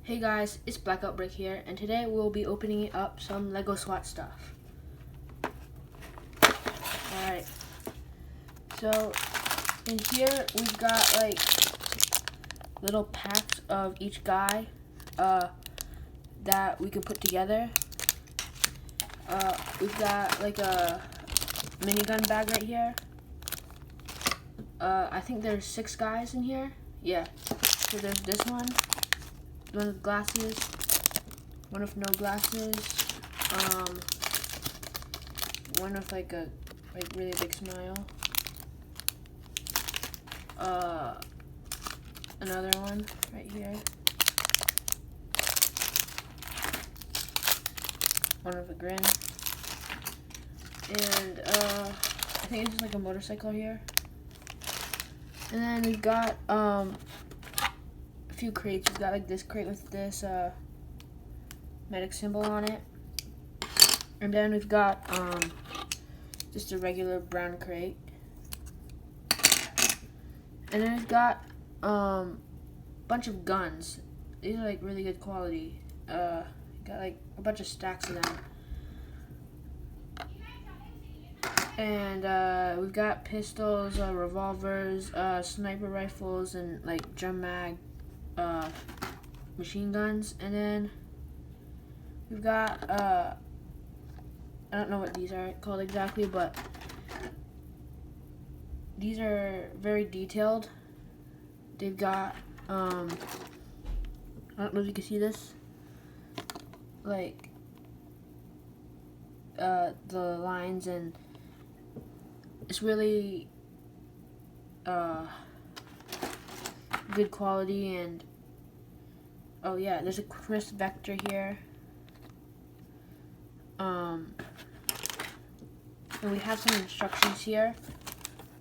Hey guys, it's Black Outbreak here, and today we'll be opening up some Lego Swat stuff. Alright, so in here we've got like little packs of each guy that we can put together. We've got like a minigun bag right here. I think there's 6 guys in here. Yeah, so there's this one with glasses, one with no glasses, one with like a really big smile, another one right here, one with a grin, and I think it's just like a motorcycle here. And then we've got a few crates. We've got like this crate with this medic symbol on it, and then we've got just a regular brown crate, and then we've got bunch of guns. These are like really good quality. Got like a bunch of stacks of them, and we've got pistols, revolvers, sniper rifles, and like drum mag machine guns. And then we've got I don't know what these are called exactly, but these are very detailed. They've got I don't know if you can see this, like the lines, and it's really good quality. And oh yeah, there's a crisp vector here, and we have some instructions here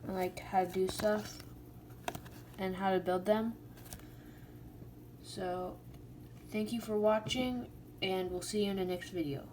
on like how to do stuff and how to build them. So thank you for watching, and we'll see you in the next video.